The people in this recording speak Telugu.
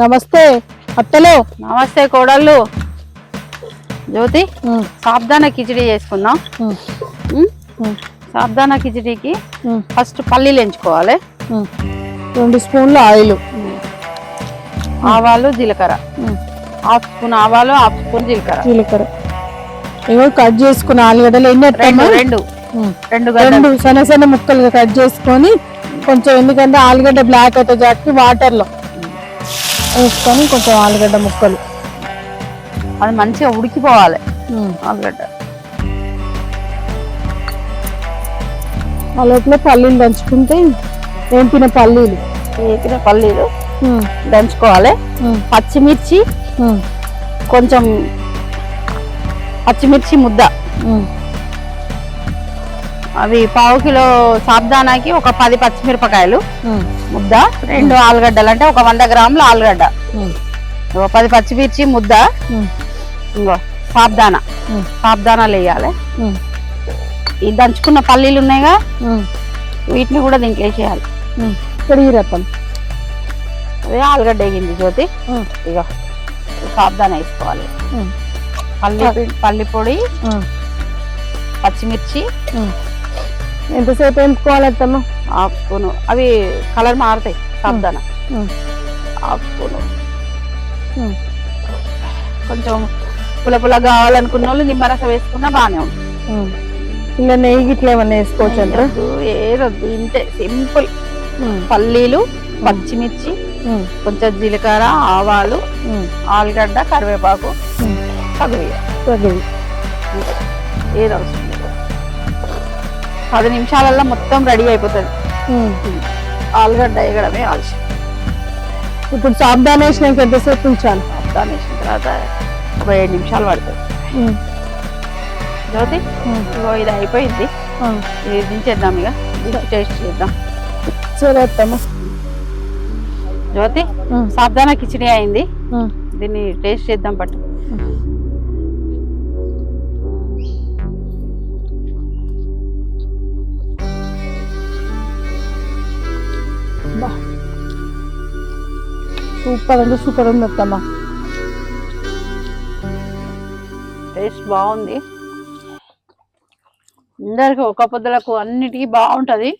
నమస్తే అత్తలు. నమస్తే కోడళ్ళు. జ్యోతి, సాబ్దానా కిచిడి చేసుకుందాం. సాబ్దానా కిచిడికి ఫస్ట్ పల్లీలు ఎంచుకోవాలి. 2 స్పూన్లు ఆయిల్, ఆవాలు, జీలకర్ర. 1/2 స్పూన్ ఆవాలు, 1/2 స్పూన్ జీలకర్ర. ఇగో కట్ చేసుకున్న ఆలుగడ్డలు ఎన్ని? రెండు సన్న సన్న ముక్కలుగా కట్ చేసుకొని కొంచెం, ఎందుకంటే ఆలుగడ్డ బ్లాక్ అయితే జాకి వాటర్లో వేసుకొని కొంచెం ఆలుగడ్డ ముక్కలు అది మంచిగా ఉడికిపోవాలి. ఆలుగడ్డ ఆ లోపల పల్లీలు దంచుకుంటే వేపిన పల్లీలు దంచుకోవాలి. పచ్చిమిర్చి, కొంచెం పచ్చిమిర్చి ముద్ద, అవి 1/2 కిలో సాబ్దానాకి ఒక 10 పచ్చిమిరపకాయలు ముద్ద, 2 ఆలుగడ్డలు అంటే ఒక 100 గ్రాముల ఆలుగడ్డ, 10 పచ్చిమిర్చి ముద్ద, ఇంకో సాబ్దానాలు వేయాలి. ఈ దంచుకున్న పల్లీలు ఉన్నాయిగా, వీటిని కూడా దీంట్లో వేసేయాలి. అదే ఆలుగడ్డ వేగింది జ్యోతి. ఇక సాబ్దానా వేసుకోవాలి. పల్లి పొడి, పచ్చిమిర్చి. ఎంతసేపు వేసుకోవాలమ్మా? 1/2 స్పూను. అవి కలర్ మారుతాయి. సాబ్దానా 1/2 స్పూను. కొంచెం పుల్ల కావాలనుకున్న వాళ్ళు నిమ్మరసం వేసుకున్నా బాగానే ఉంటుంది. ఇలా నెయ్యి ఇట్లా ఏమన్నా వేసుకోవచ్చు అంటారా? ఏదొద్దు, ఇంతే సింపుల్. పల్లీలు, పచ్చిమిర్చి, కొంచెం జీలకర్ర, ఆవాలు, ఆలుగడ్డ, కరివేపాకు, తగువి. ఏది అవసరం లేదు. 10 నిమిషాలలో మొత్తం రెడీ అయిపోతుంది. ఆలుగడ్డ వేయడమే ఆలస్యం. ఇప్పుడు సాబ్దానా వేసినాక ఎంతసేపు ఉంచాలి? సాబ్దానా వేసిన తర్వాత ఒక 7 నిమిషాలు పడుతుంది. జ్యోతి, ఇగో ఇది అయిపోయింది. ఇది దించేద్దాం. ఇక టేస్ట్ చేద్దాం. సరే అత్తమ్మ. జ్యోతి, సాబ్దానా కిచిడి అయింది. దీన్ని టేస్ట్ చేద్దాం. పట్టు. సూపర్ అంటే సూపర్ ఉంది అత్తమ్మ. టేస్ట్ బాగుంది. అందరికి ఒక పొద్దులకు అన్నిటికీ బాగుంటది.